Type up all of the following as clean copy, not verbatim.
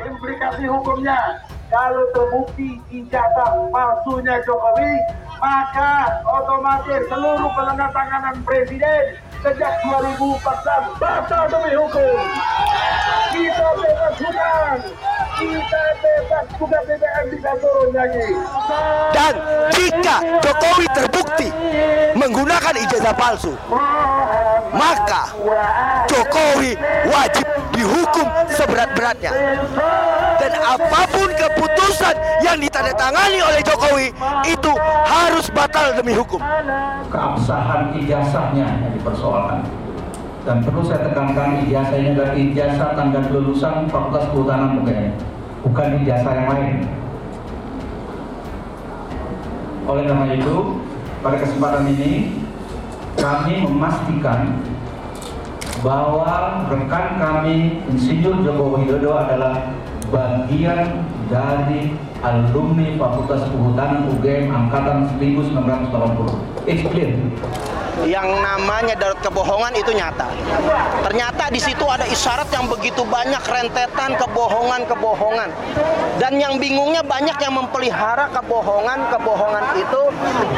Implikasi hukumnya, kalau terbukti ijazah palsunya Jokowi, maka otomatis seluruh penandatanganan presiden sejak 2014 batal demi hukum. Kita bebas hutang, kita bebas bukan BBM bisa turun lagi. Dan jika Jokowi terbukti menggunakan ijazah palsu, maka Jokowi wajib dihukum seberat-beratnya. Dan apapun keputusan yang ditandatangani oleh Jokowi itu harus batal demi hukum. Keabsahan ijazahnya yang dipersoalkan. Dan perlu saya tekankan, ijazah ini adalah ijazah tanda kelulusan Fakultas Kehutanan UGM, bukan ijazah yang lain. Oleh karena itu, pada kesempatan ini kami memastikan bahwa rekan kami Insinyur Joko Widodo adalah bagian dari alumni Fakultas Kehutanan UGM angkatan 1980. It's clear. Yang namanya darurat kebohongan itu nyata. Ternyata di situ ada isyarat yang begitu banyak, rentetan kebohongan. Dan yang bingungnya banyak yang memelihara kebohongan itu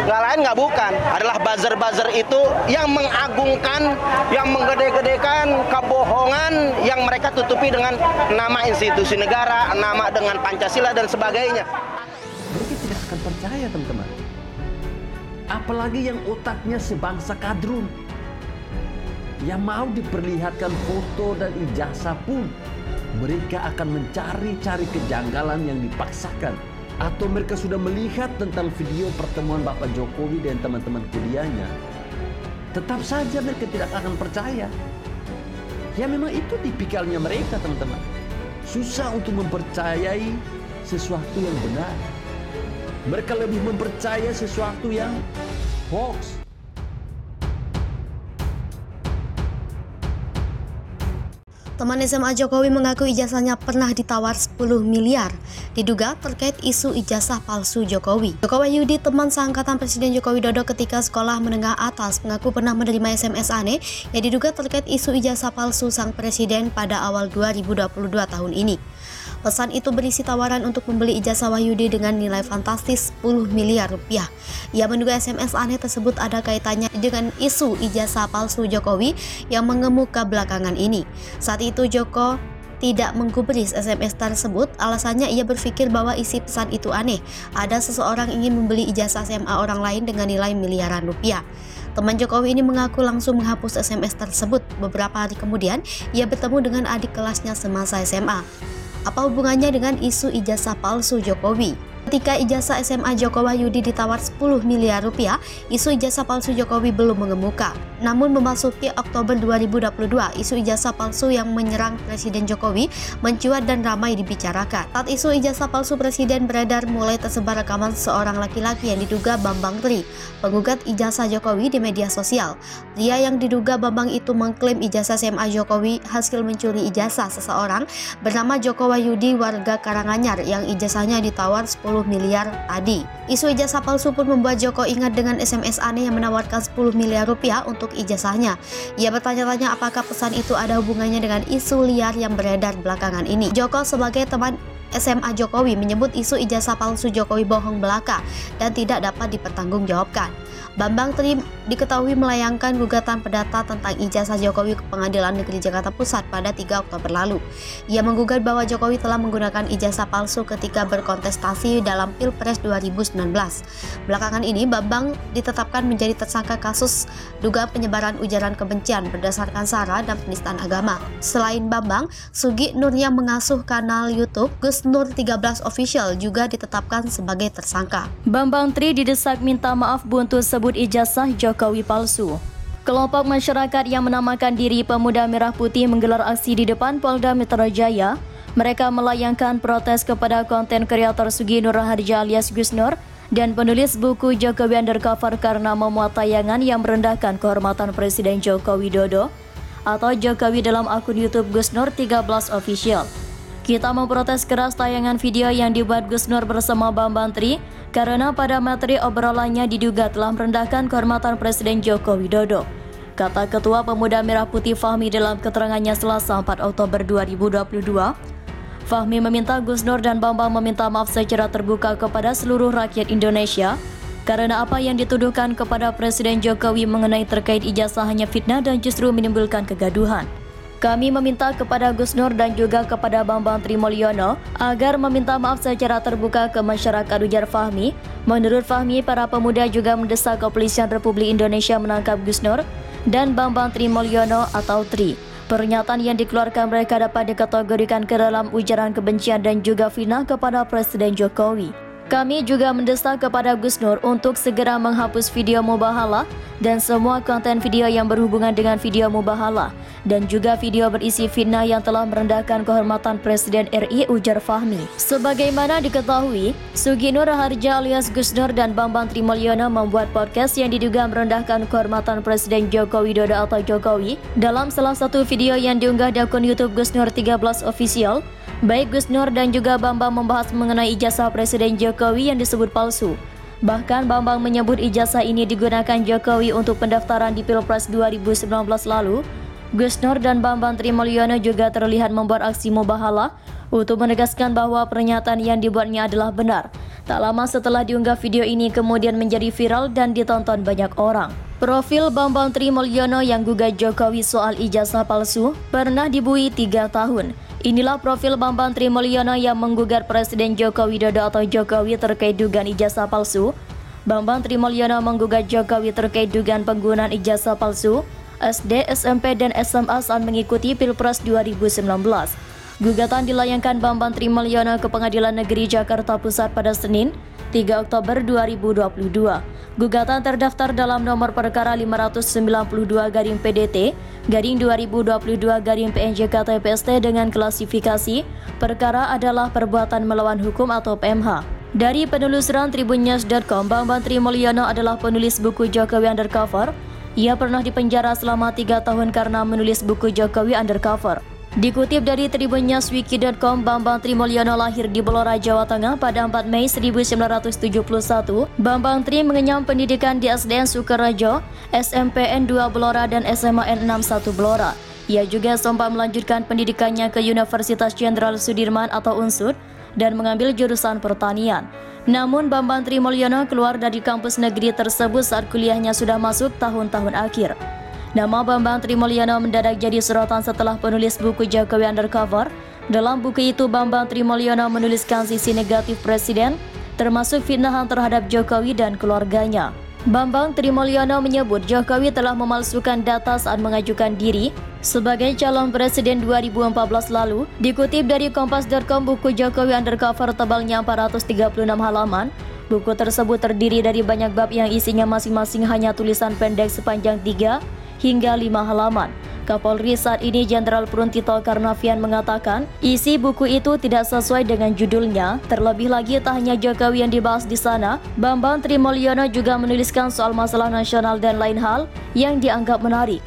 nggak lain nggak bukan adalah buzzer itu yang mengagungkan, yang menggede-gedekan kebohongan yang mereka tutupi dengan nama institusi negara, nama dengan Pancasila dan sebagainya. Mereka tidak akan percaya, teman-teman. Apalagi yang otaknya sebangsa kadrun, yang mau diperlihatkan foto dan ijazah pun mereka akan mencari-cari kejanggalan yang dipaksakan. Atau mereka sudah melihat tentang video pertemuan Bapak Jokowi dan teman-teman kuliahnya, tetap saja mereka tidak akan percaya. Ya memang itu tipikalnya mereka, teman-teman. Susah untuk mempercayai sesuatu yang benar. Mereka lebih mempercaya sesuatu yang hoax. Teman SMA Jokowi mengaku ijazahnya pernah ditawar 10 miliar, diduga terkait isu ijazah palsu Jokowi. Joko Wahyudi, teman seangkatan Presiden Joko Widodo ketika sekolah menengah atas, mengaku pernah menerima SMS aneh yang diduga terkait isu ijazah palsu sang presiden pada awal 2022 tahun ini. Pesan itu berisi tawaran untuk membeli ijazah Wahyudi dengan nilai fantastis 10 miliar rupiah. Ia menduga SMS aneh tersebut ada kaitannya dengan isu ijazah palsu Jokowi yang mengemuka belakangan ini. Saat itu Joko tidak menggubris SMS tersebut, alasannya ia berpikir bahwa isi pesan itu aneh. Ada seseorang ingin membeli ijazah SMA orang lain dengan nilai miliaran rupiah. Teman Jokowi ini mengaku langsung menghapus SMS tersebut. Beberapa hari kemudian, ia bertemu dengan adik kelasnya semasa SMA. Apa hubungannya dengan isu ijazah palsu Jokowi? Ketika ijazah SMA Joko Wahyudi ditawar 10 miliar rupiah, isu ijazah palsu Jokowi belum mengemuka. Namun memasuki Oktober 2022, isu ijazah palsu yang menyerang Presiden Jokowi mencuat dan ramai dibicarakan. Saat isu ijazah palsu Presiden beredar, mulai tersebar rekaman seorang laki-laki yang diduga Bambang Tri, penggugat ijazah Jokowi di media sosial. Pria yang diduga Bambang itu mengklaim ijazah SMA Jokowi hasil mencuri ijazah seseorang bernama Joko Wahyudi warga Karanganyar yang ijazahnya ditawar 10 miliar tadi. Isu ijazah palsu pun membuat Joko ingat dengan SMS aneh yang menawarkan 10 miliar rupiah untuk ijazahnya. Ia bertanya-tanya apakah pesan itu ada hubungannya dengan isu liar yang beredar belakangan ini. Joko sebagai teman SMA Jokowi menyebut isu ijazah palsu Jokowi bohong belaka dan tidak dapat dipertanggungjawabkan. Bambang Tri diketahui melayangkan gugatan perdata tentang ijazah Jokowi ke Pengadilan Negeri Jakarta Pusat pada 3 Oktober lalu. Ia menggugat bahwa Jokowi telah menggunakan ijazah palsu ketika berkontestasi dalam Pilpres 2019. Belakangan ini, Bambang ditetapkan menjadi tersangka kasus dugaan penyebaran ujaran kebencian berdasarkan sara dan penistaan agama. Selain Bambang, Sugi Nur yang mengasuh kanal YouTube Gus Nur 13 Official juga ditetapkan sebagai tersangka. Bambang Tri didesak minta maaf buntu sebut ijazah Jokowi palsu. Kelompok masyarakat yang menamakan diri Pemuda Merah Putih menggelar aksi di depan Polda Metro Jaya. Mereka melayangkan protes kepada konten kreator Sugi Nur Harja alias Gus Nur dan penulis buku Jokowi Undercover karena memuat tayangan yang merendahkan kehormatan Presiden Joko Widodo atau Jokowi dalam akun YouTube Gus Nur 13 Official. Kita memprotes keras tayangan video yang dibuat Gus Nur bersama Bambang Tri karena pada materi obrolannya diduga telah merendahkan kehormatan Presiden Joko Widodo, kata Ketua Pemuda Merah Putih Fahmi dalam keterangannya Selasa 4 Oktober 2022. Fahmi meminta Gus Nur dan Bambang meminta maaf secara terbuka kepada seluruh rakyat Indonesia karena apa yang dituduhkan kepada Presiden Jokowi mengenai terkait ijazah hanya fitnah dan justru menimbulkan kegaduhan. Kami meminta kepada Gus Nur dan juga kepada Bambang Trimulyono agar meminta maaf secara terbuka ke masyarakat, ujar Fahmi. Menurut Fahmi, para pemuda juga mendesak Kepolisian Republik Indonesia menangkap Gus Nur dan Bambang Trimulyono atau Tri. Pernyataan yang dikeluarkan mereka dapat dikategorikan ke dalam ujaran kebencian dan juga fitnah kepada Presiden Jokowi. Kami juga mendesak kepada Gus Nur untuk segera menghapus video mubahalah dan semua konten video yang berhubungan dengan video mubahalah dan juga video berisi fitnah yang telah merendahkan kehormatan Presiden RI, ujar Fahmi. Sebagaimana diketahui, Sugi Nur Raharja alias Gus Nur dan Bambang Trimulyono membuat podcast yang diduga merendahkan kehormatan Presiden Joko Widodo atau Jokowi. Dalam salah satu video yang diunggah di akun YouTube Gus Nur 13 Official, baik Gus Nur dan juga Bambang membahas mengenai ijazah Presiden Jokowi yang disebut palsu. Bahkan Bambang menyebut ijazah ini digunakan Jokowi untuk pendaftaran di Pilpres 2019 lalu. Gus Nur dan Bambang Trimulyono juga terlihat membuat aksi mubahalah untuk menegaskan bahwa pernyataan yang dibuatnya adalah benar. Tak lama setelah diunggah, video ini kemudian menjadi viral dan ditonton banyak orang. Profil Bambang Trimulyono yang gugat Jokowi soal ijazah palsu pernah dibui 3 tahun. Inilah profil Bambang Trimulyono yang menggugat Presiden Joko Widodo atau Jokowi terkait dugaan ijazah palsu. Bambang Trimulyono menggugat Jokowi terkait dugaan penggunaan ijazah palsu SD, SMP, dan SMA saat mengikuti Pilpres 2019. Gugatan dilayangkan Bambang Trimulyono ke Pengadilan Negeri Jakarta Pusat pada Senin, 3 Oktober 2022. Gugatan terdaftar dalam nomor perkara 592-PDT-2022-PNJK-TPST dengan klasifikasi perkara adalah perbuatan melawan hukum atau PMH. Dari penelusuran tribunnews.com, Bambang Trimulyono adalah penulis buku Jokowi Undercover. Ia pernah dipenjara selama 3 tahun karena menulis buku Jokowi Undercover. Dikutip dari tribunnews.wiki.com, Bambang Trimulyono lahir di Blora, Jawa Tengah pada 4 Mei 1971. Bambang Tri mengenyam pendidikan di SDN Sukorejo, SMPN 2 Blora, dan SMAN 61 Blora. Ia juga sempat melanjutkan pendidikannya ke Universitas Jenderal Sudirman atau UNSUD dan mengambil jurusan pertanian. Namun Bambang Trimulyono keluar dari kampus negeri tersebut saat kuliahnya sudah masuk tahun-tahun akhir. Nama Bambang Trimulyono mendadak jadi sorotan setelah penulis buku Jokowi Undercover. Dalam buku itu, Bambang Trimulyono menuliskan sisi negatif Presiden, termasuk fitnahan terhadap Jokowi dan keluarganya. Bambang Trimulyono menyebut Jokowi telah memalsukan data saat mengajukan diri sebagai calon presiden 2014 lalu. Dikutip dari Kompas.com, buku Jokowi Undercover tebalnya 436 halaman. Buku tersebut terdiri dari banyak bab yang isinya masing-masing hanya tulisan pendek sepanjang 3 hingga 5 halaman. Kapolri saat ini Jenderal Purun Tito Karnavian mengatakan isi buku itu tidak sesuai dengan judulnya. Terlebih lagi, tak hanya Jokowi yang dibahas di sana, Bambang Trimulyono juga menuliskan soal masalah nasional dan lain hal yang dianggap menarik.